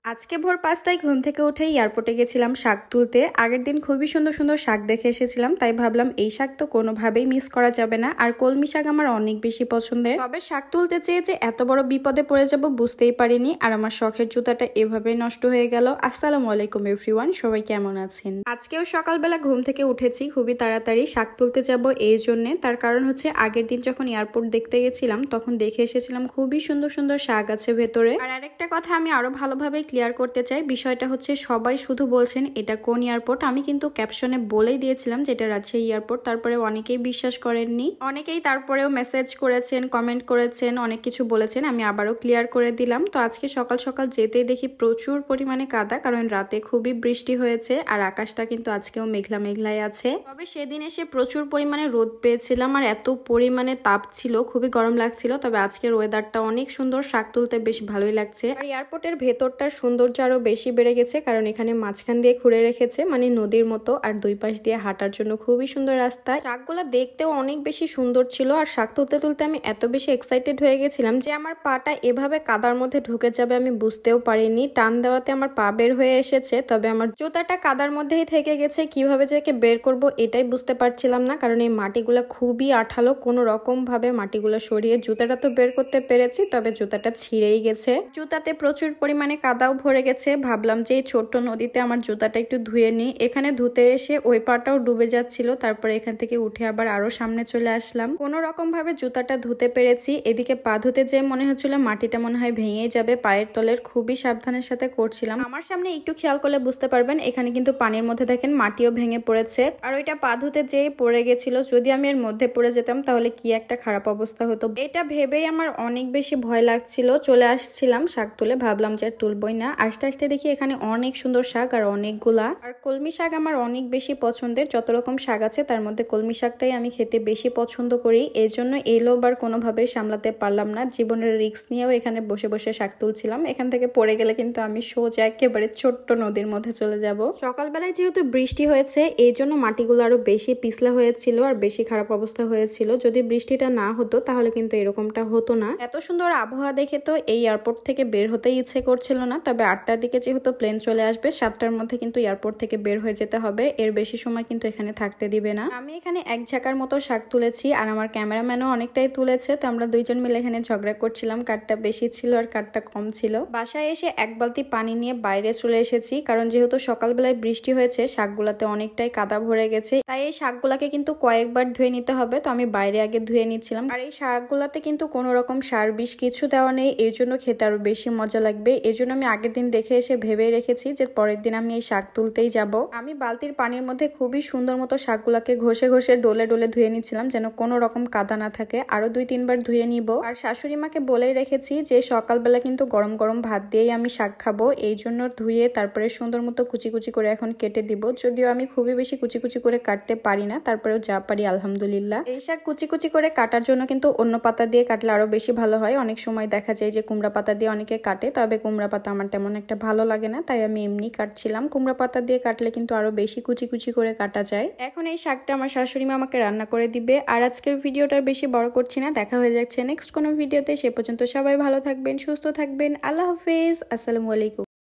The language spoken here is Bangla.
আজকে ভোর ৫টায় ঘুম থেকে উঠে এয়ারপোর্টে গেছিলাম শাক তুলতে। আগের দিন খুবই সুন্দর সুন্দর শাক দেখে এসেছিলাম, তাই ভাবলাম এই শাক তো কোনোভাবেই মিস করা যাবে না। আর কলমি শাক আমার অনেক বেশি পছন্দের, তবে শাক তুলতে চেয়ে যে এত বড় বিপদে পড়ে যাব বুঝতেই পারিনি। আর আমার শখের জুতাটা এভাবেই নষ্ট হয়ে গেল। আসসালামু আলাইকুম এভরিওয়ান, সবাই কেমন আছেন? আজকেও সকালবেলা ঘুম থেকে উঠেছি খুবই তাড়াতাড়ি শাক তুলতে যাব এই জন্যে। তার কারণ হচ্ছে আগের দিন যখন এয়ারপোর্ট দেখতে গেছিলাম তখন দেখে এসেছিলাম খুবই সুন্দর সুন্দর শাক আছে ভেতরে। আর আরেকটা কথা আমি আরো ভালোভাবে ক্লিয়ার করতে চাই, বিষয়টা হচ্ছে সবাই শুধু বলছেন এটা কোন এয়ারপোর্ট। আমি কিন্তু ক্যাপশনে বলেই দিয়েছিলাম যে এটা রাজশাহী এয়ারপোর্ট, তারপরে অনেকেই বিশ্বাস করেননি, অনেকেই তারপরেও মেসেজ করেছেন, কমেন্ট করেছেন, অনেক কিছু বলেছেন। আমি আবারও ক্লিয়ার করে দিলাম। তো আজকে সকাল সকাল যেতেই দেখি প্রচুর পরিমাণে কাদা, কারণ রাতে খুবই বৃষ্টি হয়েছে আর আকাশটা কিন্তু আজকেও মেঘলা মেঘলাই আছে। তবে সেদিন এসে প্রচুর পরিমাণে রোদ পেয়েছিলাম আর এত পরিমাণে তাপ ছিল, খুবই গরম লাগছিল। তবে আজকের ওয়েদারটা অনেক সুন্দর, শাক তুলতে বেশ ভালোই লাগছে। আর এয়ারপোর্টের ভেতরটার সৌন্দর্য আরো বেশি বেড়ে গেছে, কারণ এখানে মাঝখান দিয়ে খুঁড়ে রেখেছে মানে নদীর মতো, আর দুই পাশ দিয়ে হাঁটার জন্য খুবই সুন্দর রাস্তা। শাকগুলো দেখতেও অনেক বেশি সুন্দর ছিল। আর শাক তুলতে তুলতে আমি এত বেশি এক্সাইটেড হয়ে গেছিলাম যে আমার পাটা এভাবে কাদার মধ্যে ঢুকে যাবে আমি বুঝতেও পারিনি। টান দেওয়াতে আমার পা বের হয়ে এসেছে, তবে আমার জুতাটা কাদার মধ্যেই থেকে গেছে। কিভাবে যে একে বের করব এটাই বুঝতে পারছিলাম না, কারণ এই মাটিগুলো খুবই আঠালো। কোনো রকম ভাবে মাটিগুলো সরিয়ে জুতাটা তো বের করতে পেরেছি, তবে জুতাটা ছিঁড়েই গেছে। জুতাতে প্রচুর পরিমাণে কাদাও ভরে গেছে। ভাবলাম যে এই ছোট্ট নদীতে আমার জুতাটা একটু ধুয়ে নিই। এখানে ধুতে এসে ওই পাটাও ডুবে যাচ্ছিল, তারপরে এখান থেকে উঠে আবার আরো সামনে চলে আসলাম। কোনো রকম ভাবে জুতাটা ধুতে পেরেছি। এদিকে পা ধুতে যেয়ে মনে হচ্ছিল মাটিটা মনে হয় ভেঙেই যাবে পায়ের তলের, খুবই সাবধানের সাথে করছিলাম। আমার সামনে একটু খেয়াল করলে বুঝতে পারবেন এখানে কিন্তু পানির মধ্যে দেখেন মাটিও ভেঙে পড়েছে। আর ওইটা পা ধুতে যেয়ে পড়ে গেছিল, যদি আমি এর মধ্যে পড়ে যেতাম তাহলে কি একটা খারাপ অবস্থা হতো। এটা ভেবেই আমার অনেক বেশি ভয় লাগছিল। চলে আসছিলাম শাক তুলে, ভাবলাম যে তুলবই না। আস্তে আস্তে দেখি এখানে অনেক সুন্দর শাক আর অনেকগুলা। আর কলমি শাক আমার অনেক বেশি পছন্দের। যত রকম শাক আছে তার মধ্যে কলমি শাকটাই আমি খেতে বেশি পছন্দ করি। এই জন্য এই লোভ আর কোনোভাবেই সামলাতে পারলাম না। জীবনের রিস্ক নিয়েও এখানে বসে বসে শাক তুলছিলাম। এখান থেকে পড়ে গেলে কিন্তু আমি সোজা একেবারে ছোট্ট নদীর মধ্যে চলে যাব। সকালবেলায় যেহেতু বৃষ্টি হয়েছে এই জন্য মাটিগুলো আরো বেশি পিছলা হয়েছিল আর বেশি খারাপ অবস্থা হয়েছিল। যদি বৃষ্টিটা না হতো তাহলে কিন্তু এরকমটা হতো না। এত সুন্দর আবহাওয়া দেখে তো এই এয়ারপোর্ট থেকে বের হতেই ইচ্ছে করছিল না। তবে 8টার দিকে যেহেতু প্লেন চলে আসবে, 7টার মধ্যে কিন্তু এয়ারপোর্ট থেকে বের হয়ে যেতে হবে। এর বেশি সময় কিন্তু এখানে থাকতে দিবে না। আমি এখানে এক ঝাঁকার মতো শাক তুলেছি আর আমার ক্যামেরাম্যানও অনেকটাই তুলেছে। তো আমরা দুইজন মিলে এখানে ঝগড়া করছিলাম কারটা বেশি ছিল আর কারটা কম ছিল। বাসায় এসে এক বালতি পানি নিয়ে বাইরে চলে এসেছি, কারণ যেহেতু সকালবেলায় বৃষ্টি হয়েছে শাকগুলাতে অনেকটাই কাদা ভরে গেছে, তাই এই শাকগুলাকে কিন্তু কয়েকবার ধুয়ে নিতে হবে। তো আমি বাইরে আগে ধুয়ে নিচ্ছিলাম। আর এই শাকগুলাতে কিন্তু কোনো রকম সার বিষ কিছু দেওয়া নেই, এই জন্য খেতে আরো বেশি মজা লাগবে। এই জন্য আমি আগের দিন দেখে এসে ভেবে রেখেছি যে পরের দিন আমি এই শাক তুলতেই যাব। আমি বালতির পানির মধ্যে খুবই সুন্দর মতো শাকগুলাকে ঘষে ঘষে ডলে ডলে ধুয়ে নিচ্ছিলাম, যেন কোনো রকম কাদা না থাকে। আরো 2-3 বার ধুয়ে নিব। আর শাশুড়ি মাকে বলেই রেখেছি যে সকালবেলা কিন্তু গরম গরম ভাত দিয়েই আমি শাক খাবো, এই জন্য ধুয়ে তারপরে সুন্দর মতো কুচি কুচি করে এখন কেটে দিব। যদিও আমি খুবই বেশি কুচি কুচি করে কাটতে পারি না, তারপরেও যা পারি আলহামদুলিল্লাহ। এই শাক কুচি কুচি করে কাটার জন্য কিন্তু অন্য পাতা দিয়ে কাটলে আরো বেশি ভালো হয়। অনেক সময় দেখা যায় যে কুমড়া পাতা দিয়ে অনেকে কাটে, তবে কুমড়া পাতা আমার তেমন একটা ভালো লাগে না, তাই আমি এমনি কাটছিলাম। কুমড়া পাতা দিয়ে কাটলে কিন্তু আরো বেশি কুচি কুচি করে কাটা যায়। এখন এই শাকটা আমার শাশুড়ি মা আমাকে রান্না করে দিবে। আর আজকের ভিডিওটা বেশি বড় করছি না, দেখা হয়ে যাচ্ছে নেক্সট কোনো ভিডিওতে। সে পর্যন্ত সবাই ভালো থাকবেন, সুস্থ থাকবেন। আল্লাহ হাফেজ, আসসালামু আলাইকুম।